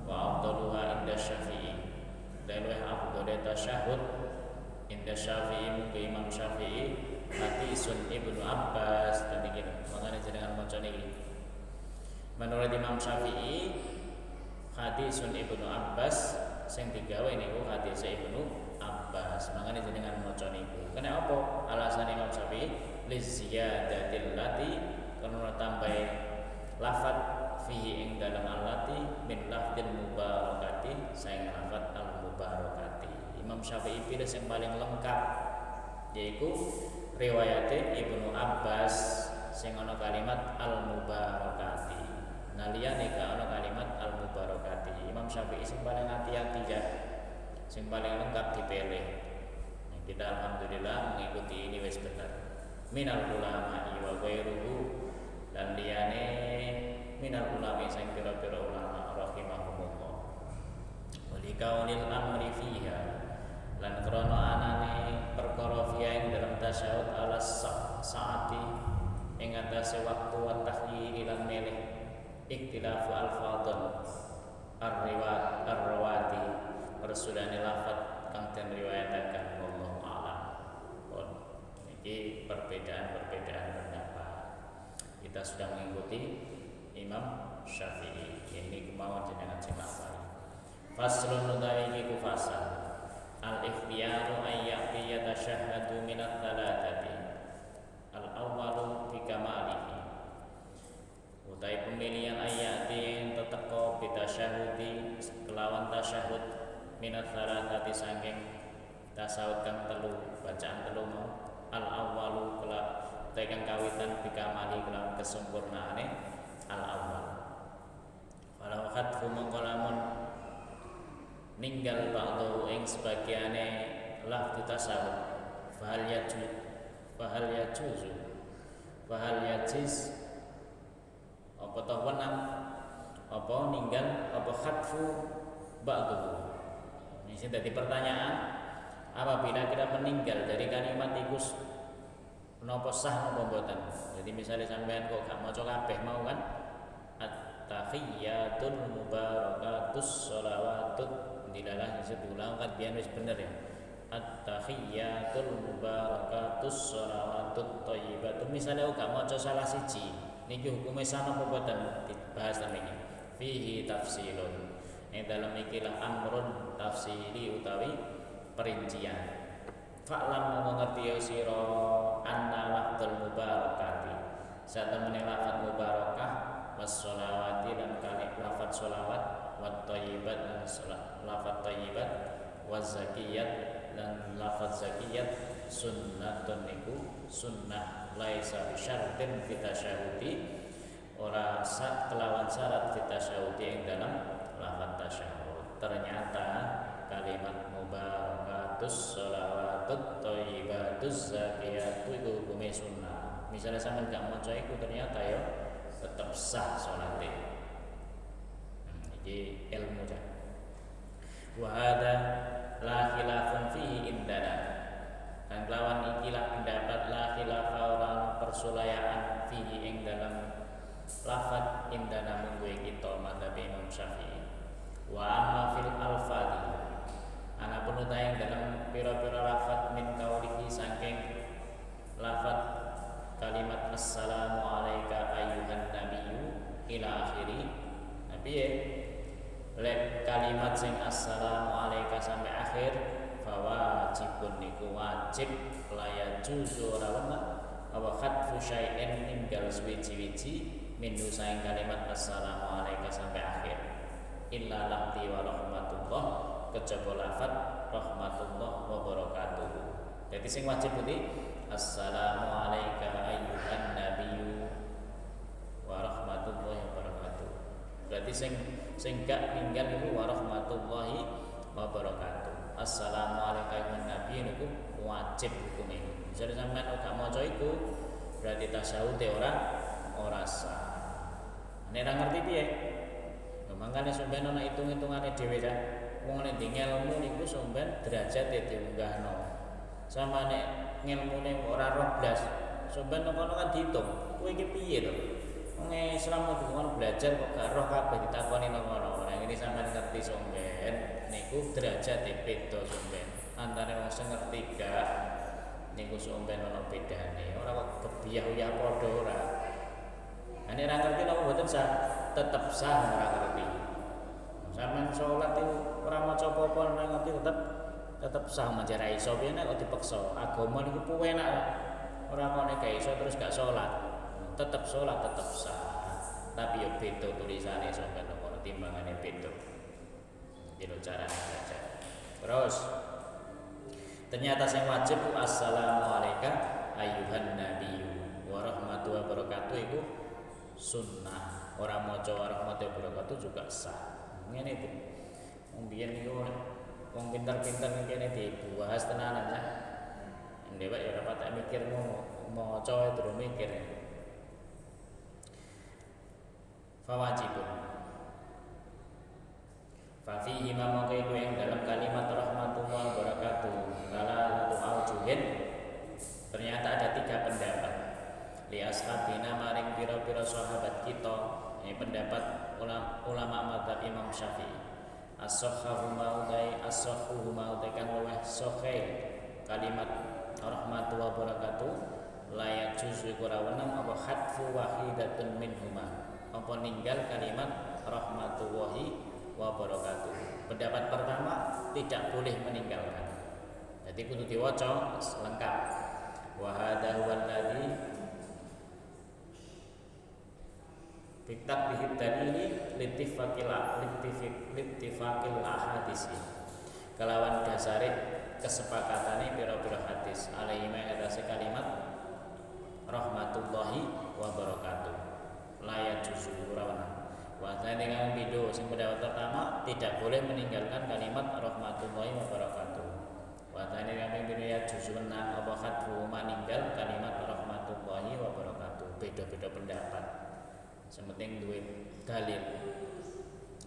wa afdaluha inda Syafi'i dan wa afdalu tasyahud inda Syafi'i mugi Imam Syafi'i hadisun Ibnu Abbas dan iki makane jenengan maca niki menurut Imam Syafi'i hadisun Ibnu Abbas sing digawe niku hadis Ibnu Abbas makane jenengan maca niku kena apa alasan Imam Syafi'i liziyadatil lati karena tambah lafaz fihi ing dalam allati min lafdil mubarakati saing lafaz al mubarakati Imam Syafi'i pilih yang paling lengkap yaitu riwayate Ibnu Abbas sing ana kalimat al mubarakati nah liyane ka ana kalimat al mubarakati Imam Syafi'i sing paling hati-hati ya sing paling lengkap dipilih nah, kita alhamdulillah mengikuti ini wis bener minal ulama wa ghairuhu dan liyane minal ulama sing pira-pira ulama rahimahumullah walikaulil amri fiha lan krana anane perkara fiya ing dalam tasyahud ala saati ing atase waktu wa tahyil lan milih ikhtilafu alfadhon ar-rawati persulane lafaz kang den riwayataken wallahu a'lam. Pun iki perbedaan pendapat. Kita sudah mengikuti Imam Syafi'i. Ini kemauan jenengan sing lafal. Faslun utawi ku fasal. Al-ikhtiyaru ayyati yatashahhadu min ats-tsalatsati. Al-awwalu bi kamalihi. Utai pemilihan ayati yang teteko bitasyahudi kelawan tasyahud min ats-tsalatsati saking tasawuf kang telu bacaan telu mau. Al-awwalu utai kang kawitan bi kamali kelawan kesempurnaane al-awwal. Walau khatfu maqalamun ninggal ba'dahu ing sebagiane lafdu tasawuf fahal yajiz apa toh wenang apa ninggal apa khatfu ba'dahu. Ini sing dadi pertanyaan, apabila kita meninggal dari kalimat iku menapa sah napa mboten. Jadi misalnya sampean kok gak maca kabeh mau kan at-tahiyyatul mubarakatus sholawatut dilalah disebut ulang kan biar wis bener ya. At-tahiyyatul mubarakatus sholawatut thayyibatun misalnya gak maca salah siji niki hukume sana apa boten dibahas niki. Fihi tafsilun. Ing dalam ikilah amrun tafsili utawi perincian. Fa'lam mengerti sira anna lafdzul mubarakati. Satemene lafadz mubarakah was sholawati dan kali lafadz sholawat wat thayyibat dan lafadz thayyibat waz zakiyat dan lafadz zakiyat sunnatun niku sunnah laisa bisyartin fi tasyahudi ora sak kelawan syarat fi tasyahudi ing dalam lafadz tasyahud. Ternyata kalimat mubarakatus sholawatut thayyibatuz zakiyatu iku hukume sunnah. Misalnya sampean gak maca iku ternyata ya tetap sah salate. Iki ilmu dah. Wa hadza la khilafun fihi indana. Dan lawan ikilah pendapat la khilafa ora persulayaan fihi ing dalam lafaz indana mungguhe kita madzhab Imam Syafi'i. Wa amma fil alfadhi. Ana pun utahe dalam pira-pira lafaz min kaulihi saking lafaz kalimat assalamu alayka ayyuhan nabiyyu ila akhiri. Nabi ya lek kalimat sing assalamu alayka sampai akhir fawajibun niku wajib laya juzu ora wenang apa khatfu syai'in ninggal suwiji-wiji minhu saing kalimat assalamu alayka sampai akhir illa lafzi wa rahmatullah kejaba lafaz rahmatullah wa barakatuh. Jadi sing wajib putih assalamu alayka ayyuhan nabiyyu wa rahmatullahi wa barakatuh. Berarti sing gak ninggal niku wa rahmatullahi wa barakatuh. Assalamu alayka ayyuhan nabiyyu niku wajib hukume. Misalnya sampean gak maca iku berarti tasyahud ora sah. Nek ora ngerti piye? Mangkane sampean ana hitung-hitungane dhewe ta. Wong nek ngelmu niku sampean derajate diunggahno. Sama nek ngilmune ora 12 sampeyan kono kan diitung kowe iki piye to wong Islam mau belajar kok gak roh kabeh ditakoni nang kono. Nah ini sampeyan ngerti sampeyan niku derajate beda sampeyan antara wong sing ngerti gak niku sampeyan ana bedane ora kok kebiah-uyah padha ora. Nek ora ngerti napa mboten sah tetep sah ora ngerti. Sampeyan salat itu ora maca apa-apa ora ngerti tetep sah menjarai iso piye nek kok dipaksa. Agama niku penak. Ora kok nek gak iso terus gak salat. Tetep salat tetep sah. Tapi yo beda tulisane sampeyan kok timbangane beda. Jadi carane belajar. Terus ternyata yang wajib assalamu alayka ayyuhan nabiyyu wa rahmatullahi wa barakatuh itu sunnah. Orang maca wa rahmatullahi wa barakatuh juga sah. Ngene iki. Wong biyen niku wong pintar-pintar kene dibahas tenanan lah. Ndewek ya ora patek mikir maca durung mikir. Fihi ma mongko iku ing dalam kalimat rahmatullah wabarakatuh salah satu aujuhin, ternyata ada 3 pendapat. Li ashabina maring pira-pira sahabat kita, ini pendapat ulama mazhab Imam Syafi'i. As-sahhu maudai as-sahhu maudai kan luweh sahih kalimat rahmatullah wabarakatuh la yajuzu qurawanam apa hadfu wahidatun minhuma, apa ninggal kalimat rahmatullahi wabarakatuh. Pendapat pertama tidak boleh meninggalkan, jadi kudu diwaca lengkap. Wa hadza huwal ladzi bitakbihid dalili littifaqil ahadisi, kelawan dasare kesepakatane pira-pira hadis alaihi ma atase kalimat rahmatullahi wabarakatuh la yajuzu rawana. Wa dengan video sing pendapat pertama tidak boleh meninggalkan kalimat rahmatullahi wabarakatuh. Wa dengan video ya juzuna apa khadfu meninggal kalimat rahmatullahi wabarakatuh. Beda-beda pendapat. Sementing duwe dalil.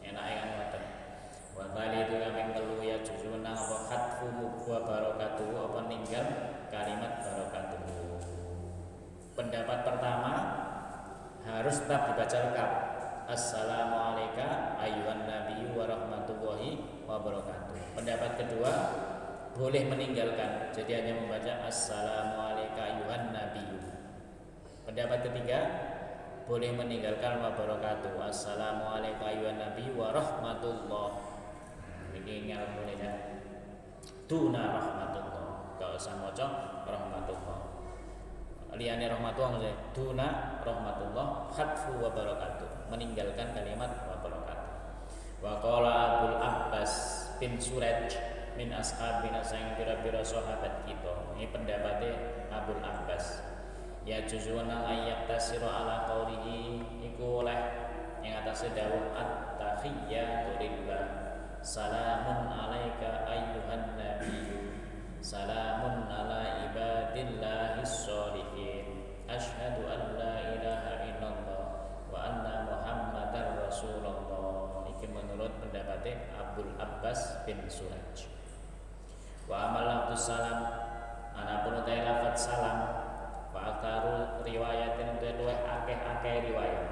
Enake kan ngoten. Wa itu yang telu ya juzuna apa khadfu wabarakatuh apa ninggal kalimat barakatuh. Pendapat pertama harus tetap dibaca lengkap. Assalamualaikum ayyuhan nabiyyu wa rahmatullahi wabarakatuh. Pendapat kedua boleh meninggalkan, jadi hanya membaca assalamualaikum ayyuhan nabiyyu. Pendapat ketiga boleh meninggalkan wabarakatuh. Assalamualaikum ayyuhan nabiyyu wa rahmatullah. Ini ngalmune tuna rahmatullah. Gak usah maca rahmatullah. Liyane rahmatullah maksudnya duna rahmatullah khatfu wa barakatuh, meninggalkan kalimat wa barakatuh. Wa qala Abul Abbas bin Suraj min ashabina sang pira-pira sahabat kita. Ini pendapatnya Abul Abbas. Ya juzuna ayat tasira ala qaulihi iku oleh yang atasnya dawuh at-tahiyyatu lillah salamun alaika ayyuhan nabiyyu salamun ala ibadillahis sholihin asyhadu an la ilaha illallah wa anna muhammadar rasulullah. Ini menurut pendapatnya Abul Abbas bin Suraj. Wa amal lafzus salam anapun utai lafaz salam wa aktaru riwayatin utai luweh akeh-akeh riwayat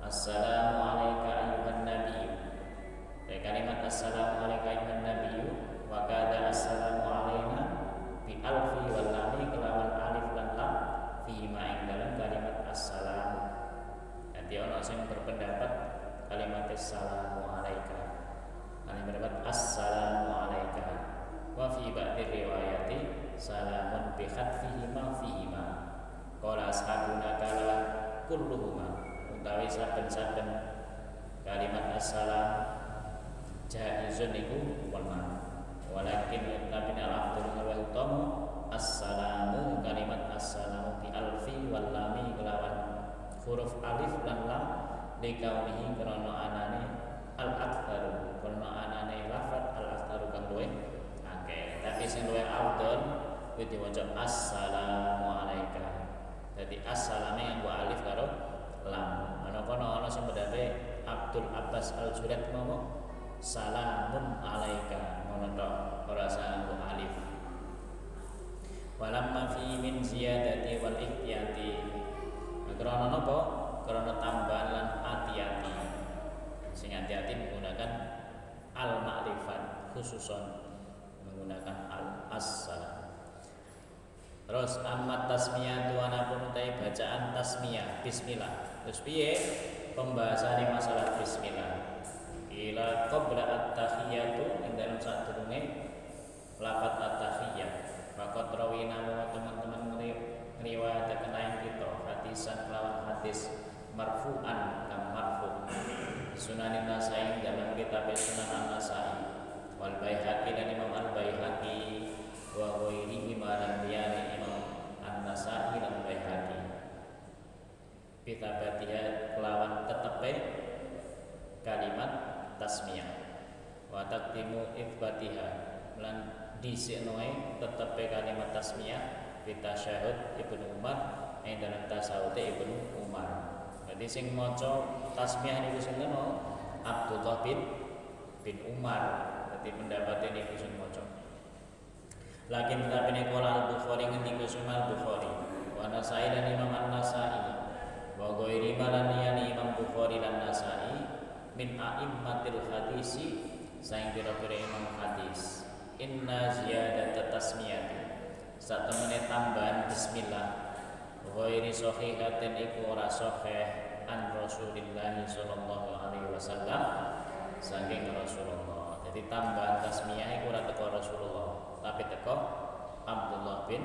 assalamu alayka ayyuhan nabiyyu. Kalimat assalamu alayka ayyuhan nabiyyu wa kadza assalamu alayna bi alfi wal lami kelawan alif lan lam fi ma ing dalam kalimat assalam. Nanti ono sing berpendapat kalimat assalamu alayka, ana berpendapat assalamu alayka wa fi ba'di riwayati salamun bi khatfihi ma fihi ma qala ashabuna kala kulluhuma, utawi saben-saben kalimat assalam jaizun iku wenang. Walakin tapi al-afdal wa utama assalamu kalimat assalamu bi alfi wal lami kelawan huruf alif lan lam dikaunihi krana anane al-aktsaru, krana anane lafaz al-aktsaru kang luwih akeh. Tapi sing luwih afdal kuwi diwaca assalamu alayka. Dadi assalame nganggo alif karo lam. Ana kono ana sing pendapat Abdul Abbas Al-Jurad ngomong salamun alaika ngono tok ora sanggo alif. Walamma fi min ziyadati wal ihtiyati, krana napa? Krana tambahan lan hati-hati. Sing hati-hati menggunakan al ma'rifat, khususon menggunakan al assalam. Terus amma tasmiyah tuana pun utai bacaan tasmiyah bismillah. Terus piye pembahasan masalah bismillah? Ila qabla at-tahiyyatu ing dalam sadurunge lafaz at-tahiyyah. Faqat rawina wa teman-teman ngriwayataken aing kita hadisan kelawan hadis marfu'an kang marfu' Sunan Nasai dalam kitab Sunan An-Nasai wal Baihaqi dan Imam Al-Baihaqi wa ghairihi maran liyane Imam An-Nasai dan Baihaqi kitabatiha kelawan tetepe kalimat tasmiyah wa taqdimu itsbatiha lan disiknoe tetepe kalimat tasmiyah fi tasyahud Ibnu Umar ing dalam tasawuf Ibnu Umar. Jadi sing maca tasmiyah niku sinten? Abdullah bin bin Umar. Dadi pendapat niku sing maca. Lakin tapi nek Al-Bukhari ngendika Imam Al-Bukhari wa Nasai dan Imam An-Nasai wa ghairi malan yani Imam Bukhari lan Nasai min a'immatil hadisi saing pira-pira imam hadis. Inna ziyadat tasmiyati satemene tambahan bismillah ghairi sahihatin iku ora sahih an Rasulillah sallallahu alaihi wasallam saking Rasulullah. Jadi tambahan tasmiyah iku ora teko Rasulullah, tapi teko Abdullah bin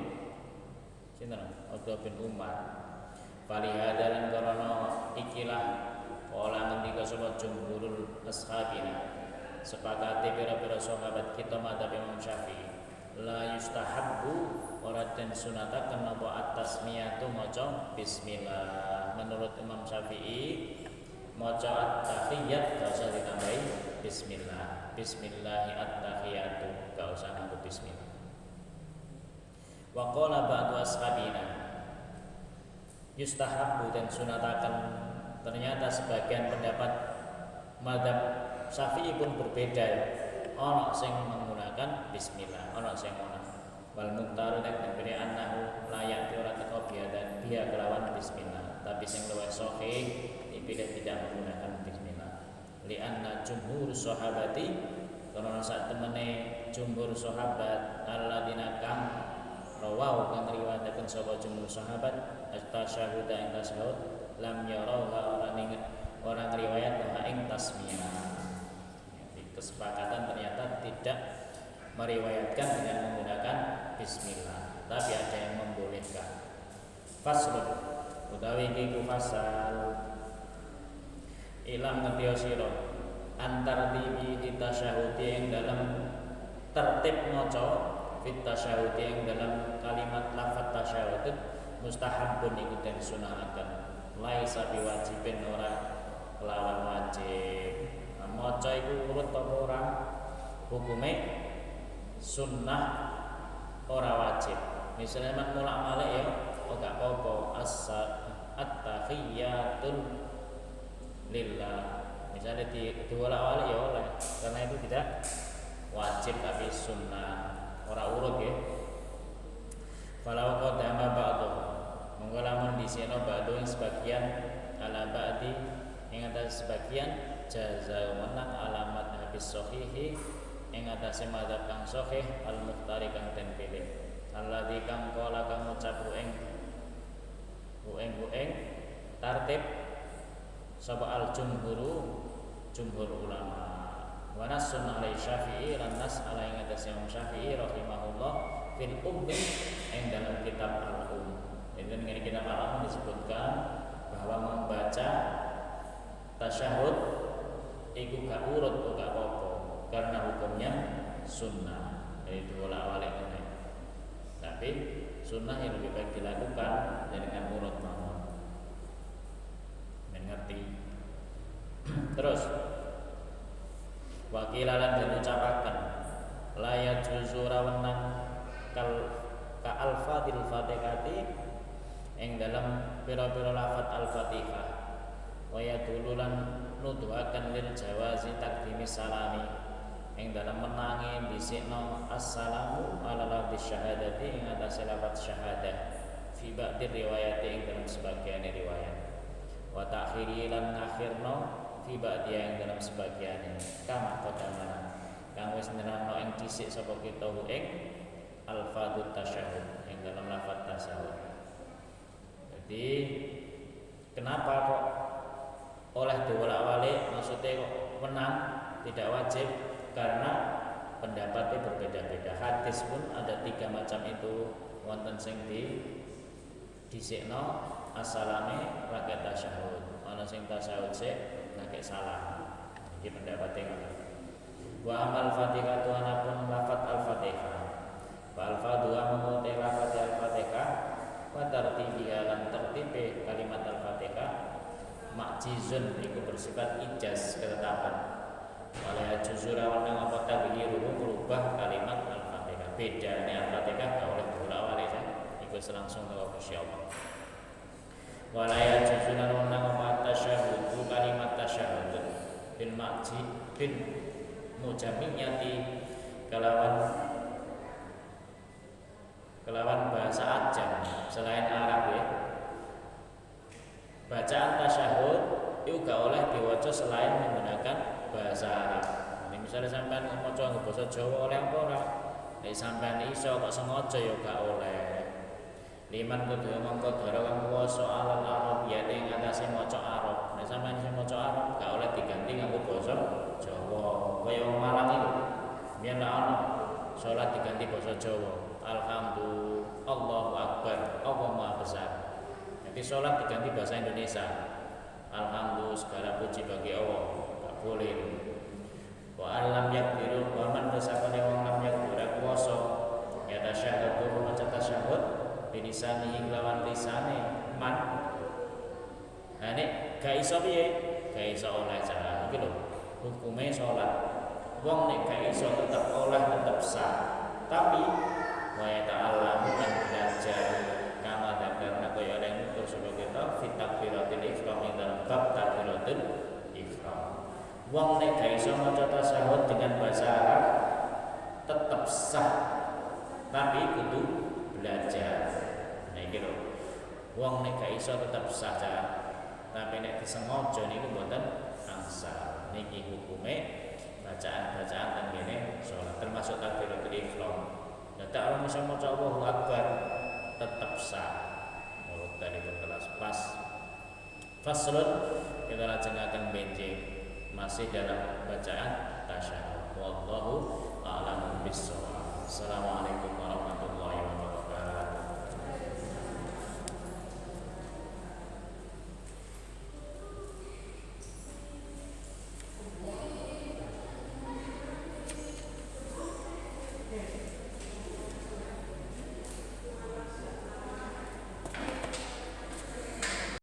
sinten? Abdullah bin Umar. Falihada lan karana ikilah kala ngendika sapa jumhurul ashabina sepakati pira-pira sahabat kita madzhab Imam Syafi'i la yustahabbu ora den sunataken apa at-tasmiyatu maca bismillah. Menurut Imam Syafi'i maca at-tahiyyat gak usah ditambahi bismillah. Bismillahi at-tahiyyatu gak usah nganggo bismillah. Wa qala ba'du ashabina yustahabbu dan sunataken. Ternyata sebagian pendapat madzhab Syafi'i pun berbeda. Ana sing menggunakan bismillah, ana sing ora. Wal muqtaru nek diberi annahu layak ora teko biadan dia kelawan bismillah. Tapi sing luwih sahih dipilih tidak menggunakan bismillah. Li anna jumhur sahabati karena sak temene jumhur sahabat alladzina kam rawau kang riwayataken sapa jumhur sahabat at-tasyahud ing tasyahud lam yarauha orang riwayat bahwa ing tasmiyah. Kesepakatan ternyata tidak meriwayatkan dengan menggunakan bismillah, tapi ada yang membolehkan. Faslun utawi iki ku fasal ilam ngerti sira antar tibi tasyahudi yang dalam tertib maca fit tasyahudi yang dalam kalimat lafaz tasyahud mustahabun iku den sunahaken laisa biwajibin ora kelawan wajib. Maca iku urut apa ora hukume sunnah ora wajib. Misalnya man mulak malik ya gak apa-apa at-tahiyyatul lillah. Misalnya diwolak-walik ya oleh karena itu tidak wajib tapi sunnah ora urut ya. Falau qadama ba'dhu monggo lamun diseno ba'dhu ing sebagian ala ba'di ing atas sebagian jaza menang alamat habis sahihi ing atase madzhab kang sahih al muhtari kang den pilih alladzi kang kala kang ngucap ing tartib sapa al jumhur ulama wa nasun alai Syafi'i lan nas ala ing atase Imam Syafi'i rahimahullah fil ing dalam kitab al-um. Dengan kitab al-um disebutkan bahwa membaca tasyahud iku gak urut gak apa-apa karena hukumnya sunnah. Jadi dibolak-balik meneh. Tapi sunnah yang lebih baik dilakukan dengan urut mawon. Mengerti. Terus wakilalan dan ucapaken la yajuzu rawenang ka al-fadil fatihati ing dalam pira-pira lafaz al-fatihah wa yadululan nuduhaken lil jawazi takdimi salami ing dalam menangi dhisikno assalamu ala lafzi syahadati ing atase lafaz syahadah fi ba'di riwayat ing dalam sebagian riwayat wa ta'khiri lan akhirno fi ba'di ing dalam sebagian kama qadamana kang wis nerangno ing dhisik sapa kita ing al-fadhut tasyahud ing dalam lafaz tasyahud. Jadi kenapa kok oleh diwolak-walik maksudnya kok menang tidak wajib karena pendapatnya berbeda-beda. Hadis pun ada 3 macam itu wonten sing dhisikno asalame rakat tasyahud ana sing tasyahud sik lagi salam. Iki pendapatnya ngoten. Wa amal fatihah tu anapun lafaz al-fatihah wa al-fadhu amuti lafaz al-fatihah wa tartibiha lan tertibe kalimat al-fatihah makjizun iku bersifat ijaz ketetapan wala juzura wana apa tagyiru merubah kalimat al-fatihah beda ini al-fatihah gak oleh diulang-ulang iku langsung karo Gusti Allah wala juzura wana apa tasyahud kalimat tasyahud bil makji bil mujamiyati kelawan bahasa ajam selain Arab ya. Bacaan tasyahud itu gak oleh diwaca selain menggunakan bahasa Arab. Ini misalnya sampean maca nggo basa Jawa oleh apa ora? Nek sampean iso kok sengaja ya gak oleh. Liman kudu mongko dara kang kuwasa alal Arab ya ing atase maca Arab. Nek sampean iso maca Arab gak oleh diganti nganggo basa Jawa. Kaya wong Malang iki. Biyen ana salat diganti basa Jawa. Alhamdulillah, Allahu Akbar, Allah Maha Besar. Jadi sholat diganti bahasa Indonesia. Alhamdulillah, segala puji bagi Allah. Tak boleh. Wa alam yakdiru wa man tasabane wong lam yakdiru kuwasa ya tasyahud maca tasyahud bilisani lawan lisane man. Nah nek gak iso piye? Gak iso oleh cara iki lho. Hukume sholat. Wong nek gak iso tetep oleh tetep sah. Tapi wa ta'allamu kan belajar kama karena kaya yang nutur sebagai kita fit takbiratul ihram ing dalam bab takbiratul ihram. Wong nek gak iso maca tasyahud dengan bahasa Arab tetep sah tapi kudu belajar. Nah iki lho. Wong nek gak iso tetep sah tapi nek disengaja niku mboten angsal. Niki hukume bacaan-bacaan teng kene salat termasuk takbiratul ihram. Tak orang bisa maca Allahu Akbar tetap sah. Menurut tadi kelas pas. Faslun kita lajengaken benjing masih dalam bacaan